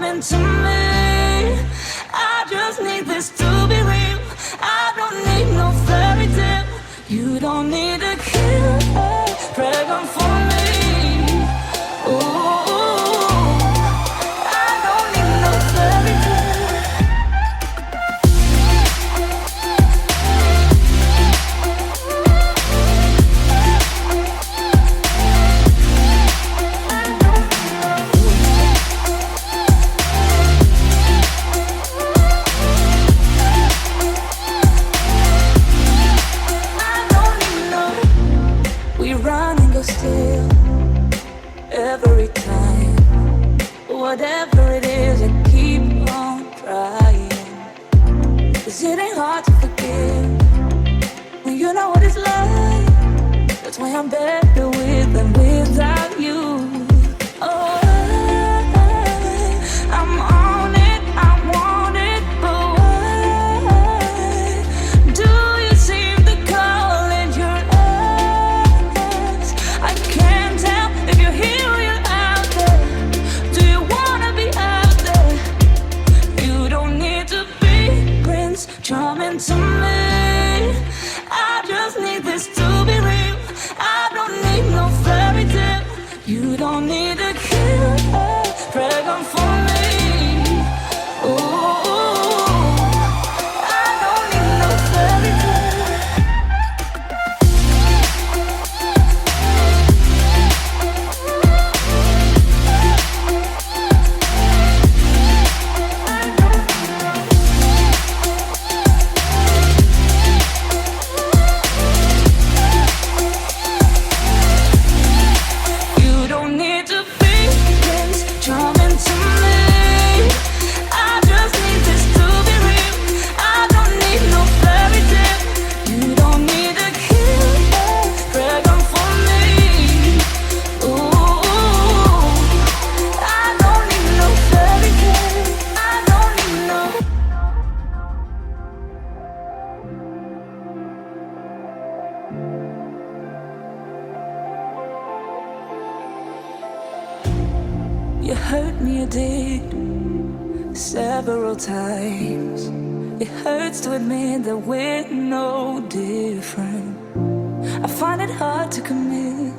charming to me. I just need this to be real. I don't need no fairy tale. You don't need a killer, pregnant for me. Ooh, I don't need no fairy tale. Still, every time, whatever it is, I keep on trying. 'Cause it ain't hard to forgive when you know what it's like. That's why I'm better with than without you. Oh, I'm on it, I want it, but why do you seem to call in your eyes? I can't tell if you're here or you're out there. Do you wanna be out there? You don't need to be Prince Charming to me. I just need this to be real. I don't need no fairy tale. You don't need a killer, pregnant for me. Ooh, I don't need no fairy tale. You don't need to be Prince Charming to me. I just need this to be real. I don't need no fairy tale. You don't need a killer, pregnant for me. Ooh, I don't need no fairy tale. I don't need no. You hurt me, you did, several times. It hurts to admit that we're no different. I find it hard to commit,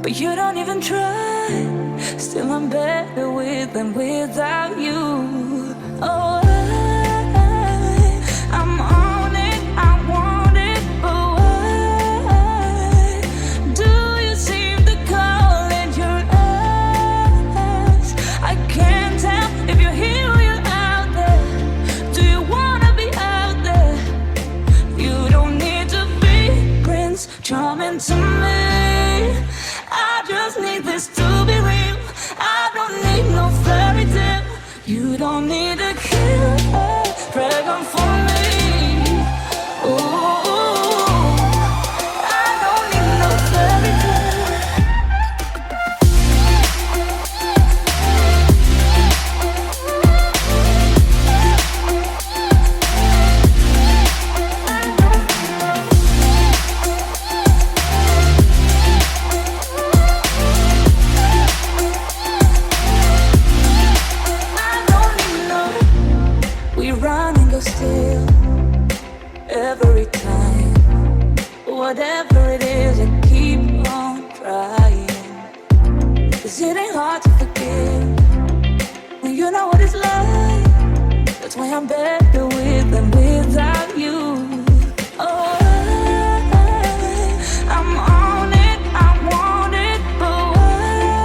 but you don't even try. Still I'm better with than without you. Oh, I'm on it, I want it, but why do you seem to call in your eyes? I can't tell if you're here or you're out there. Do you wanna be out there? You don't need to be Prince Charming to me. I just need this to be real. I don't need no fairy tale. You don't need a killer, pregnant for me. Ooh, I don't need no fairy tale. I don't need no. We run and go still, every time, whatever it is, I keep on trying. 'Cause it ain't hard to forgive when you know what it's like. That's why I'm better with than without you. Oh, I'm on it, I want it, but why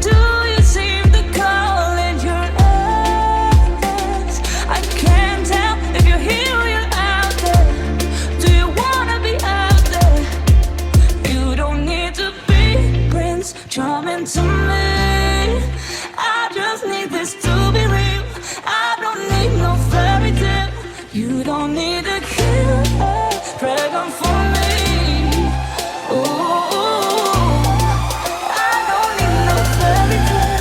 do you seem to call in your eyes? I can't tell if you're here or you're out there. Do you wanna be out there? You don't need to be Prince Charming to me. I just need this to be real. I don't need no fairy tale. You don't need a killer, pregnant for me. Ooh, I don't need no fairy tale.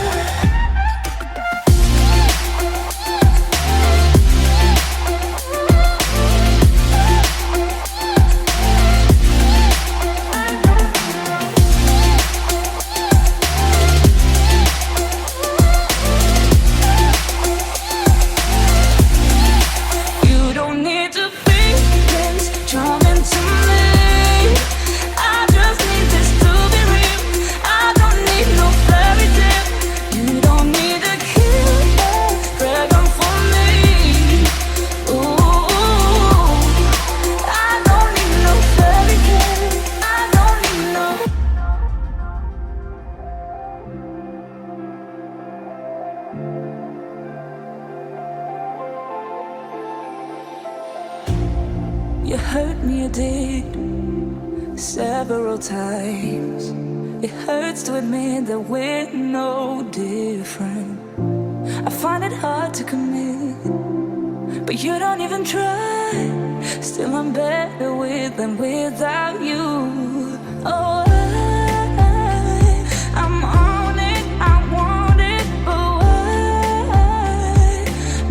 You hurt me, you did, several times. It hurts to admit that we're no different. I find it hard to commit, but you don't even try. Still I'm better with than without you. Oh, I'm on it, I want it, but why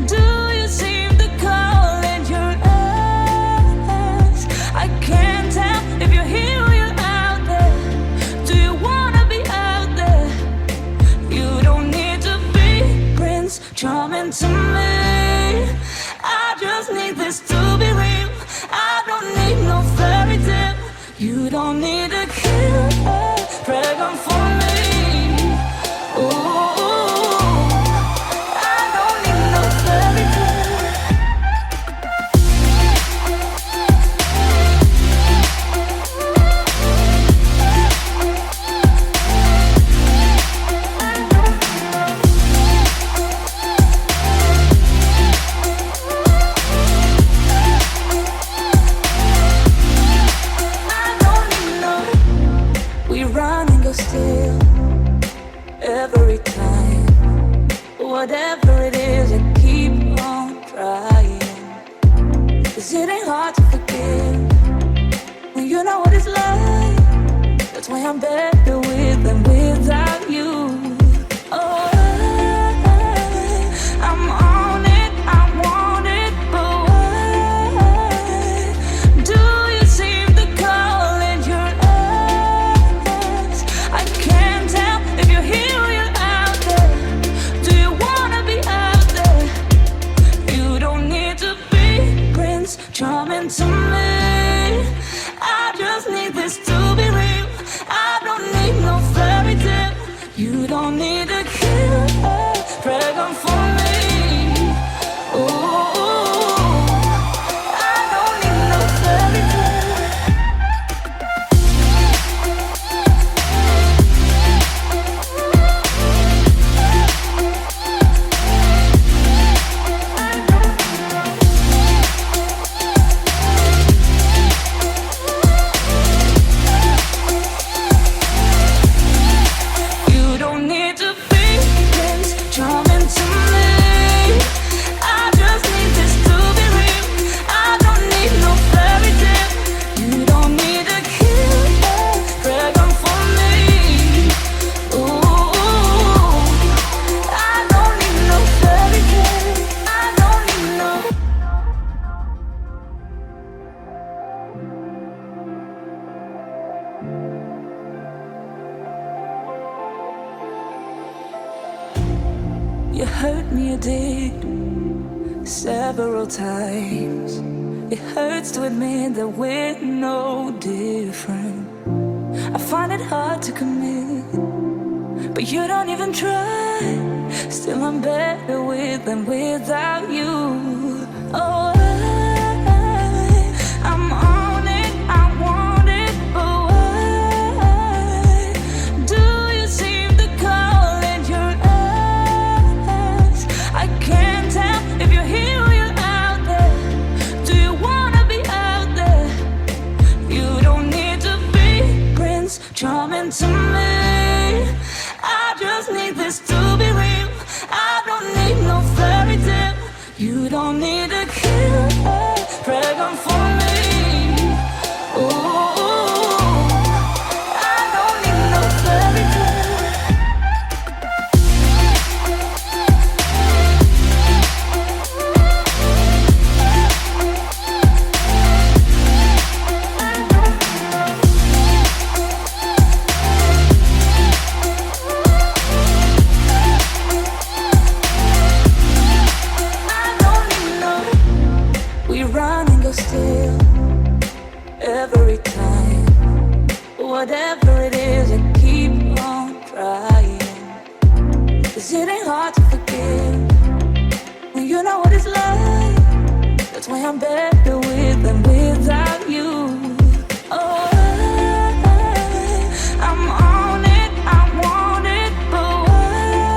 do you seem to call it your eyes? I can't tell if you're here or you're out there. Do you wanna be out there? You don't need to be Prince Charming to me. I just need this to be real. I don't need no fairy tale. You don't need a killer pregnant for me. Ooh, I don't need no fairy tale. Still, every time, whatever it is, I keep on trying. 'Cause it ain't hard to forgive when you know what it's like. That's why I'm better with than without you. Oh, I'm on it, I want it, but why do you seem to call it your eyes? I can't tell if you're here or you're out there. Do you wanna be out there? You don't need to be Prince Charming to me. I just need this to be real. I don't need no fairy tale. You don't need a killer pregnant for me. Ooh, I don't need no fairy tale. You don't need to be Prince Charming to me. I just need this to be real. I don't need no fairy tale. You don't need a killer pregnant for me. Ooh, I don't need no fairy tale. I don't need no. You hurt me, you did, several times. It hurts to admit that we're no different. I find it hard to commit, but you don't even try. Still I'm better with than without you. Oh, I'm on it, I want it, but why do you seem to call it your eyes? I can't tell if you're here or you're out there. Do you wanna be out there? You don't need to be Prince Charming to me. I just need this to be real. I don't need no fairy tale. You don't need a killer pregnant for me. Ooh, I don't need no fairy tale. We run and go still, every time, whatever it is, I keep on trying. 'Cause it ain't hard to forgive when you know what it's like. That's why I'm better with than without you. Oh, I'm on it, I want it, but why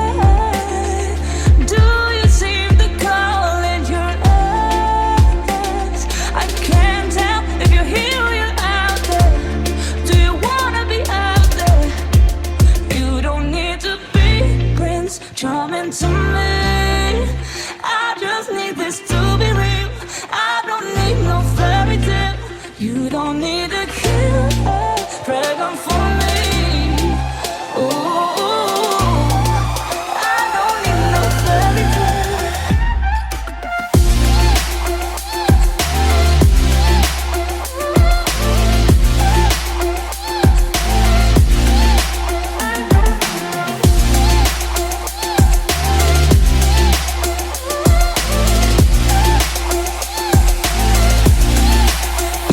do you seem to call it your eyes? I can't tell charming to me. I just need this to be real. I don't need no fairy tale. You don't need a killer dragon for me. Ooh, I don't need no fairy tale.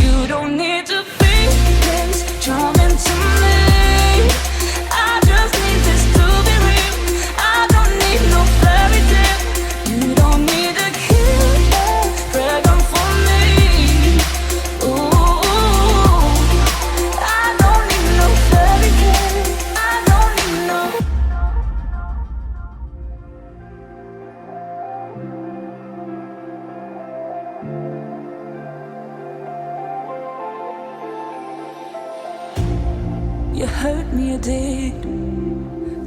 You don't need to be Prince Charming to me. I just need this to be real. I don't need no fairy tale. You don't need a killer dragon for me. Ooh, I don't need no fairy tale. I don't need no. You hurt me, you did,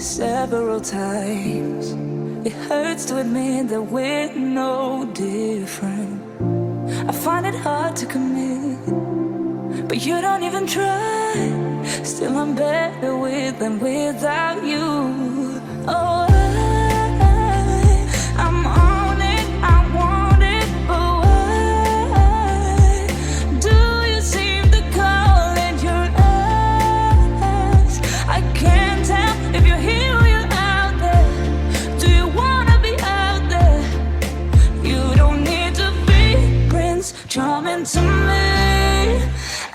several times. It hurts to admit that we're no different. I find it hard to commit, but you don't even try. Still I'm better with than without you. Oh, I'm on it, I want it, but why do you seem to call it your eyes? I can't tell if you're here or you're out there. Do you wanna be out there? You don't need to be Prince Charming to me.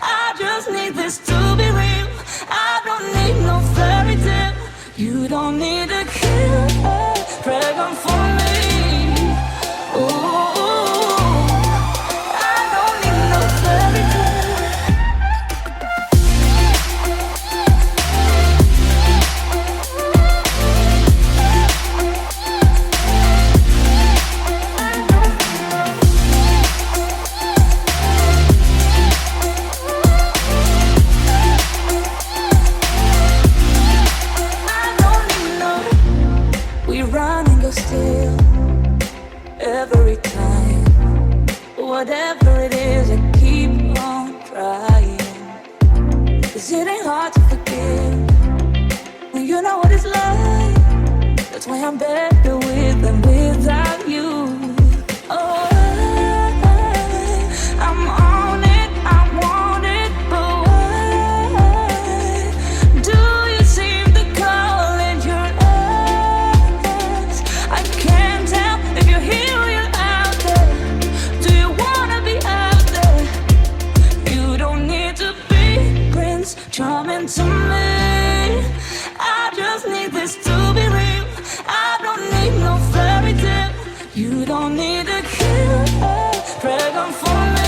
I just need this to be real. I don't need no fairy tale. You don't need a killer dragon for me. Ooh, I don't need no fairy tale. I don't need no. We run and go still every time. Whatever it is, I keep on trying. 'Cause it ain't hard to forgive when you know what it's like. That's why I'm better with than without you. Oh, I'm on it, I want it, but why do you seem to call it your eyes? I can't tell if you're here or you're out there. Do you wanna be out there? You don't need to be Prince Charming to me. I just need this to be real. I don't need no fairy tale. You don't need a killer dragon for me.